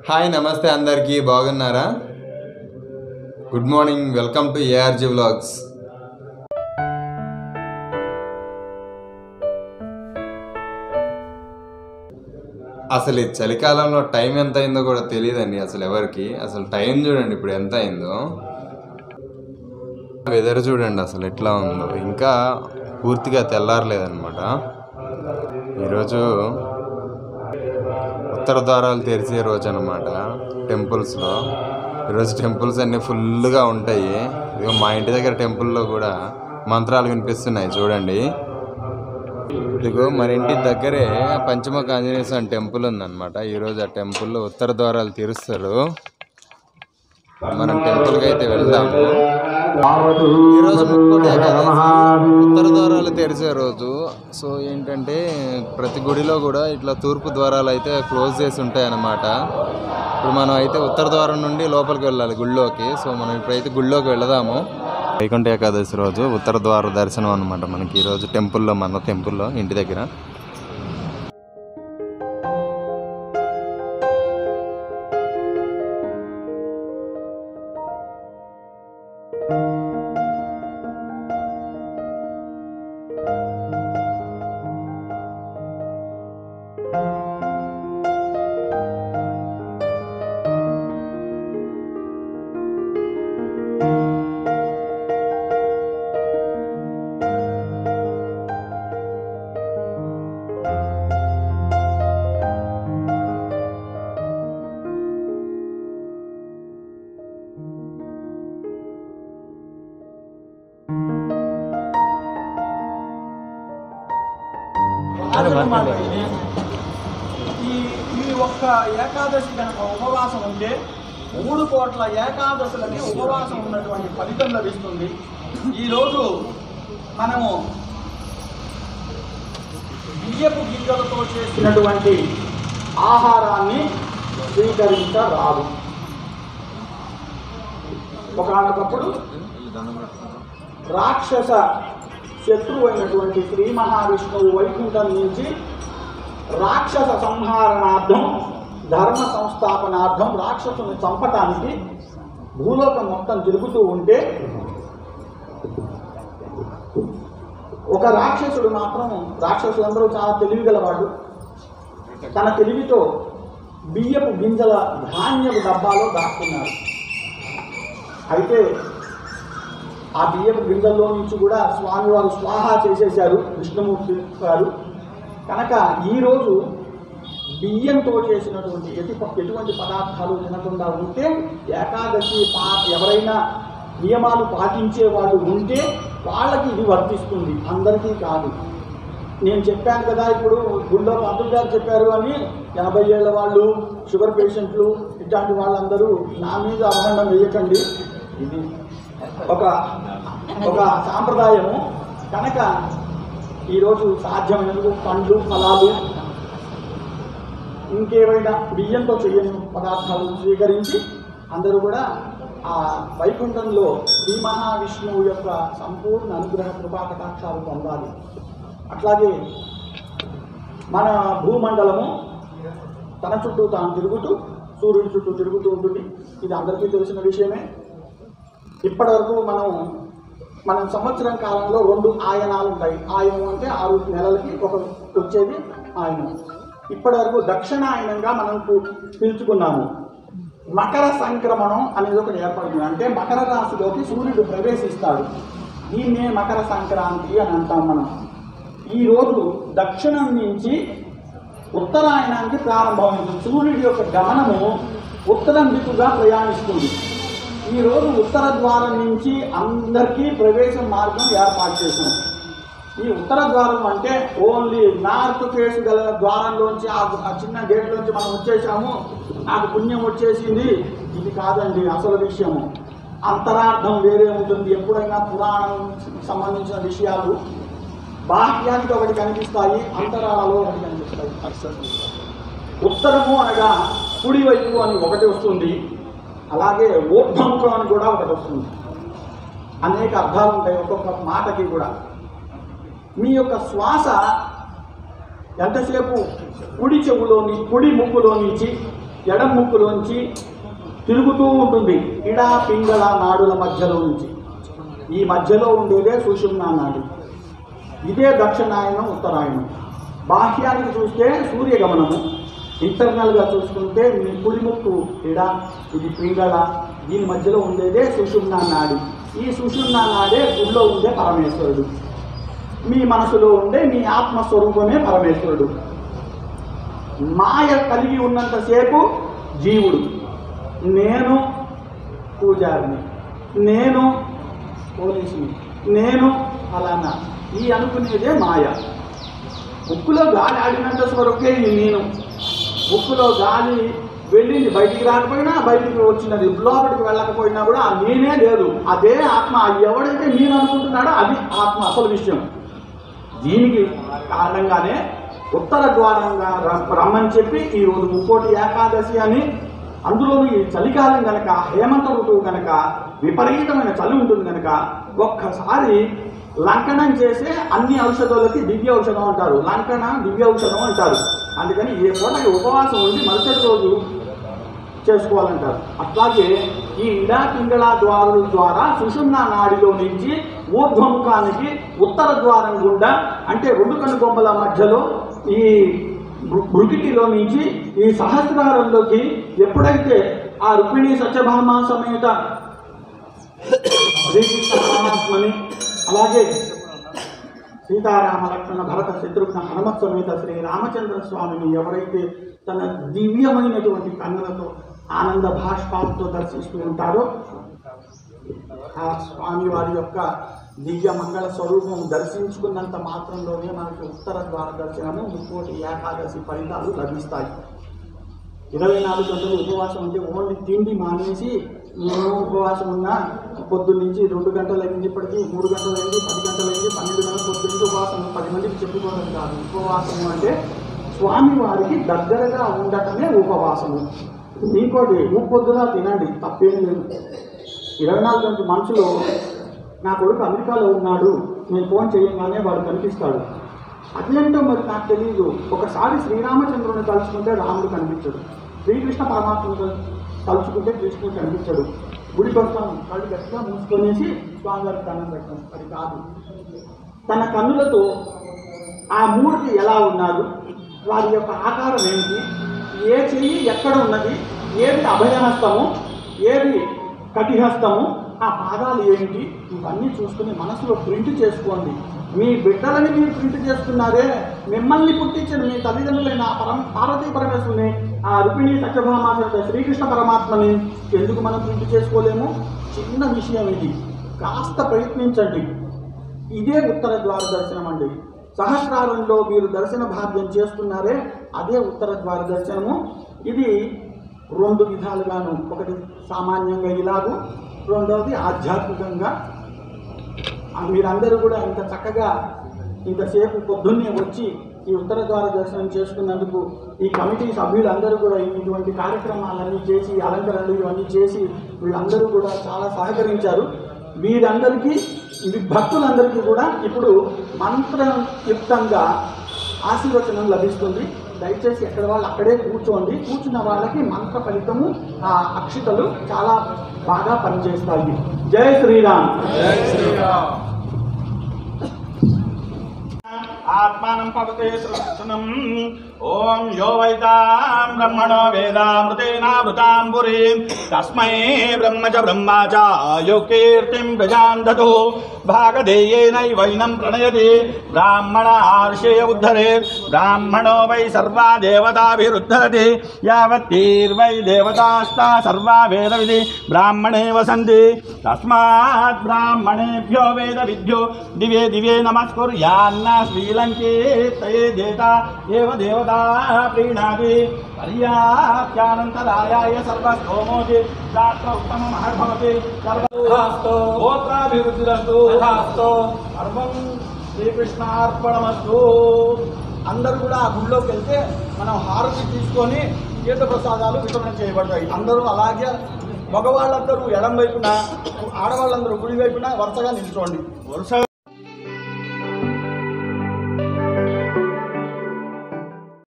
Hi నమస్తే అందరికీ బాగున్నారా? Good morning, welcome to ARG vlogs. అసలు ఈ చలికాలంలో టైం ఎంత అయిందో కూడా తెలియదండి అసలు ఎవరికి. అసలు టైం చూడండి ఇప్పుడు ఎంత అయిందో. వెదర్ చూడండి అసలు ఎట్లా ఉందో. ఇంకా పూర్తిగా తెల్లారలేదన్నమాట. ఈరోజు ఉత్తర ద్వారాలు తెరిచే రోజు అనమాట టెంపుల్స్లో. ఈరోజు టెంపుల్స్ అన్నీ ఫుల్గా ఉంటాయి. ఇదిగో మా ఇంటి దగ్గర టెంపుల్లో కూడా మంత్రాలు వినిపిస్తున్నాయి చూడండి. ఇదిగో మన ఇంటి దగ్గరే పంచముఖ ఆంజనేయ స్వామి టెంపుల్ ఉందన్నమాట. ఈరోజు ఆ టెంపుల్లో ఉత్తర ద్వారాలు తెరుస్తారు. మనం టెంపుల్కి అయితే వెళ్దాము. ఈరోజు ముక్కోటి ఏకాదశి, ఉత్తర ద్వారాలు తెరిచే రోజు. సో ఏంటంటే ప్రతి గుడిలో కూడా ఇట్లా తూర్పు ద్వారాలు అయితే క్లోజ్ చేసి ఉంటాయి అన్నమాట. ఇప్పుడు మనం అయితే ఉత్తర ద్వారం నుండి లోపలికి వెళ్ళాలి గుళ్ళోకి. సో మనం ఇప్పుడైతే గుళ్ళోకి వెళదాము. వైకుంఠ ఏకాదశి రోజు ఉత్తర ద్వార దర్శనం అనమాట మనకి ఈరోజు టెంపుల్లో, మన టెంపుల్లో ఇంటి దగ్గర. ఈ ఒక్క ఏకాదశి కనుక ఉపవాసం ఉంటే 3 కోట్ల ఏకాదశులకి ఉపవాసం ఉన్నటువంటి ఫలితం లభిస్తుంది. ఈరోజు మనము బియ్యపు గింజలతో చేసినటువంటి ఆహారాన్ని స్వీకరించరాదు. ఒకనొకప్పుడు రాక్షస శత్రువు అయినటువంటి శ్రీ మహావిష్ణువు వైకుంఠం నుంచి రాక్షస సంహారణార్థం, ధర్మ సంస్థాపనార్థం, రాక్షసుని చంపటానికి భూలోకం మొత్తం తిరుగుతూ ఉంటే ఒక రాక్షసుడు మాత్రం, రాక్షసులందరూ చాలా తెలివిగలవాడు, తన తెలివితో బియ్యపు గింజల ధాన్యపు డబ్బాలో దాక్కున్నాడు. అయితే ఆ బియ్యపు గింజల్లో నుంచి కూడా స్వామివారు స్వాహా చేసేశారు విష్ణుమూర్తి గారు. కనుక ఈరోజు బియ్యంతో చేసినటువంటి ఎటువంటి పదార్థాలు తినకుండా ఉంటే ఏకాదశి ఎవరైనా నియమాలు పాటించే వాళ్ళు ఉంటే వాళ్ళకి ఇది వర్తిస్తుంది, అందరికీ కాదు. నేను చెప్పాను కదా, ఇప్పుడు గుళ్ళో పంతులు గారు చెప్పారు అని 80 ఏళ్ల వాళ్ళు, షుగర్ పేషెంట్లు, ఇట్లాంటి వాళ్ళందరూ నా మీద అవమానం వేయకండి. ఇది ఒక సాంప్రదాయము. కనుక ఈరోజు సాధ్యమైనందుకు పండ్లు, ఫలాలు, ఇంకేమైనా బియ్యంతో చేయని పదార్థాలు స్వీకరించి అందరూ కూడా ఆ వైకుంఠంలో శ్రీ మహావిష్ణువు యొక్క సంపూర్ణ అనుగ్రహ కృపా కటాక్షాలు పొందాలి. అట్లాగే మన భూమండలము తన చుట్టూ తాను తిరుగుతూ, సూర్యుడి చుట్టూ తిరుగుతూ ఉంటుంది. ఇది అందరికీ తెలిసిన విషయమే. ఇప్పటి వరకు మన సంవత్సరం కాలంలో 2 ఆయనాలు ఉంటాయి. ఆయనం అంటే 6 నెలలకి ఒక వచ్చేది ఆయనం. ఇప్పటి వరకు దక్షిణాయనంగా మనం పిలుచుకున్నాము. మకర సంక్రమణం అనేది ఒకటి ఏర్పడుతుంది. అంటే మకర రాశిలోకి సూర్యుడు ప్రవేశిస్తాడు. దీన్నే మకర సంక్రాంతి అని అంటాం మనం. ఈరోజు దక్షిణం నుంచి ఉత్తరాయణానికి ప్రారంభమైంది. సూర్యుడి యొక్క గమనము ఉత్తరం దిక్కుగా ప్రయాణిస్తుంది. ఈరోజు ఉత్తర ద్వారం నుంచి అందరికీ ప్రవేశం మార్గం ఏర్పాటు చేసాం. ఈ ఉత్తర ద్వారం అంటే ఓన్లీ నార్త్ ఫేస్ గల ద్వారంలోంచి, ఆ చిన్న గేట్లోంచి మనం వచ్చేసాము, నాకు పుణ్యం వచ్చేసింది, ఇది కాదండి అసలు విషయము. అంతరార్థం వేరే ఉంటుంది. ఎప్పుడైనా పురాణం సంబంధించిన విషయాలు బాహ్యానికి ఒకటి కనిపిస్తాయి, అంతరాలలో ఒకటి కనిపిస్తాయి. ఉత్తరము అనగా కుడివైపు అని ఒకటి వస్తుంది, అలాగే ఊర్ధ్వముఖం అని కూడా ఒకటి వస్తుంది. అనేక అర్థాలు ఉంటాయి ఒక్కొక్క మాటకి కూడా. మీ యొక్క శ్వాస ఎంతసేపు కుడి చెవులోని, కుడి ముక్కులో నుంచి ఎడం ముక్కులోంచి తిరుగుతూ ఉంటుంది ఇడా పింగళ నాడుల మధ్యలో నుంచి. ఈ మధ్యలో ఉండేదే సుషుమ్నా నాడి. ఇదే దక్షిణాయనం ఉత్తరాయణం. బాహ్యానికి చూస్తే సూర్యగమనము, ఇంటర్నల్గా చూసుకుంటే మీ కుడి ముక్కు ఇడ, ఇది పింగళ, దీని మధ్యలో ఉండేదే సుషుమ్నా నాడి. ఈ సుషుమ్నా నాడే గుడిలో ఉండే పరమేశ్వరుడు. మీ మనసులో ఉండే మీ ఆత్మస్వరూపమే పరమేశ్వరుడు. మాయ కలిగి ఉన్నంతసేపు జీవుడు, నేను పూజారిని, నేను పోలీసుని, నేను ఫలానా, ఈ అనుకునేదే మాయ. ముక్కులో గాలి ఆడినంత వరకే నేను. ముక్కులో గాలి వెళ్ళింది, బయటికి రాకపోయినా బయటికి వచ్చినది, లోపలికి వెళ్ళకపోయినా కూడా ఆ నేనే లేదు, అదే ఆత్మ. ఎవడైతే నేను అనుకుంటున్నాడో అది ఆత్మ అసలు విషయం. దీనికి కారణంగానే ఉత్తర ద్వారంగా రమ్మని చెప్పి ఈరోజు ముక్కోటి ఏకాదశి అని, అందులోనూ ఈ చలికాలం కనుక, హేమంత ఋతువు కనుక, విపరీతమైన చలి ఉంటుంది కనుక ఒక్కసారి లంకనం చేసే అన్ని ఔషధాలకి దివ్య ఔషధం అంటారు, లంకన దివ్య ఔషధం అంటారు. అందుకని ఏ పూటకి ఉపవాసం ఉండి మరుసటి రోజు చేసుకోవాలంటారు. అట్లాగే ఈ ఇడా పింగళ ద్వారుల ద్వారా సుషుమ్నా నాడిలో నుంచి ఊర్ధ్వముఖానికి ఉత్తర ద్వారం గుండా, అంటే రెండు కనుబొమ్మల మధ్యలో ఈ భృకిటిలో నుంచి ఈ సహస్రారంలోకి ఎప్పుడైతే ఆ రుక్మిణి సత్యభామ సమేత శ్రీకృష్ణ పరమాత్మని, అలాగే సీతారామ లక్ష్మణ భరత శత్రుఘ్న హనుమత్ సమేత శ్రీ రామచంద్ర స్వామిని ఎవరైతే తన దివ్యమైనటువంటి కన్నులతో ఆనంద భాష్పాలతో దర్శిస్తూ ఉంటారో, ఆ స్వామి వారి యొక్క దివ్య మంగళ స్వరూపం దర్శించుకున్నంత మాత్రంలోనే మనకి ఉత్తర ద్వార దర్శనము ముక్కోటి ఏకాదశి ఫలితాలు లభిస్తాయి. 24 గంటలు ఉపవాసం ఉంటే ఓన్లీ తిండి మానేసి నేను ఉపవాసం ఉన్నా పొద్దున్న నుంచి 2 గంటలు అయింది, ఇప్పటికీ 3 గంటలు అయింది, 10 గంటలు అయింది, 12 గంటలు పొద్దున్న నుంచి ఉపవాసం 10 మందికి చెప్పుకోవడం కాదు. ఉపవాసము అంటే స్వామి వారికి దగ్గరగా ఉండటమే ఉపవాసము. ఇంకోటి ముప్పొద్దులా తినండి, తప్పేం లేదు. 24 గంటల మనసులో నా కొడుకు అమెరికాలో ఉన్నాడు, నేను ఫోన్ చేయగానే వాడు కనిపిస్తాడు. అదేంటో మరి నాకు తెలియదు. ఒకసారి శ్రీరామచంద్రుని తలుచుకుంటే రాముడు కనిపించడు, శ్రీకృష్ణ పరమాత్మను తలుచుకుంటే కృష్ణుడు కనిపించడు. గుడికి వస్తాం, కళ్ళు గట్టిగా మూసుకొనేసి స్వామివారికి దండం పెట్టాం. అది కాదు, తన కన్నులతో ఆ మూర్తి ఎలా ఉన్నారు, వారి యొక్క ఆకారం ఏమిటి, ఏ చెయ్యి ఎక్కడ ఉన్నది, ఏది అభయహస్తము, ఏది కటిహస్తము, ఆ పాదాలు ఏమిటి, ఇవన్నీ చూసుకుని మనసులో ప్రింట్ చేసుకోండి. మీ బిడ్డలని మీరు ప్రింట్ చేసుకున్నారే, మిమ్మల్ని పుట్టించిన మీ తల్లిదండ్రులైన పార్వతీ పరమేశ్వరుని, ఆ రుక్మిణి సత్యభామ శ్రీకృష్ణ పరమాత్మని ఎందుకు మనం ప్రింట్ చేసుకోలేము? చిన్న విషయం ఇది, కాస్త ప్రయత్నించండి. ఇదే ఉత్తర ద్వార దర్శనం అండి. సహస్రారంలో మీరు దర్శన భాగ్యం చేస్తున్నారే, అదే ఉత్తర ద్వార దర్శనము. ఇది 2 విధాలుగాను, ఒకటి సామాన్యంగా ఇలాగూ, రెండవది ఆధ్యాత్మికంగా. మీరందరూ కూడా ఇంత చక్కగా ఇంతసేపు పొద్దున్నే వచ్చి ఈ ఉత్తర ద్వార దర్శనం చేసుకున్నందుకు ఈ కమిటీ సభ్యులందరూ కూడా ఇటువంటి కార్యక్రమాలన్నీ చేసి, అలంకరణలు ఇవన్నీ చేసి వీళ్ళందరూ కూడా చాలా సహకరించారు. వీరందరికీ, భక్తులందరికీ కూడా ఇప్పుడు మంత్రయుక్తంగా ఆశీర్వచనం లభిస్తుంది. దయచేసి ఎక్కడ వాళ్ళు అక్కడే కూర్చోండి. కూర్చున్న వాళ్ళకి మంత్ర ఫలితము, ఆ అక్షితలు చాలా బాగా పనిచేస్తాయి. జై శ్రీరామ్. జై శ్రీరామ్. ఆత్మానం పవతే సృష్టనం. ఓం యో వైతాం బ్రహ్మణో వేదామృతేనామృతాం పురీం తస్మై బ్రహ్మ చ బ్రహ్మా చ యో కీర్తిం ప్రజాన్ దదో భాగధేయేనైవైనం ప్రణయతి బ్రాహ్మణ ఆర్షేయ ఉద్ధరే బ్రాహ్మణో వై సర్వా దేవతాభిరుద్ధరతి యావత్తీర్వై దేవతాస్తా సర్వా వేదవిధి బ్రాహ్మణే వసంతి తస్మాత్ బ్రాహ్మణేభ్యో వేద విద్యో దివే దివే నమస్కుర్యాన్న శ్రీలంకేతయే దేత ఏవ దేవతా ప్రీణాది పర్యాప్యానంతరాయాయ సర్వస్తోమోతి శాస్త్ర ఉత్తమమహర్భవతి సర్వోస్తు గోత్రాభివృద్ధిరస్తు తథాస్తు సర్వం శ్రీకృష్ణార్పణమస్తు. అందరూ కూడా ఆ గుడిలోకి వెళ్తే మనం హారతి తీసుకొని తీర్థ ప్రసాదాలు వితరణ చేయబడతాయి. అందరూ అలాగే మగవాళ్ళందరూ ఎడం వైపున, ఆడవాళ్ళందరూ కుడి వైపున వరుసగా నిల్చోండి. వరుసగా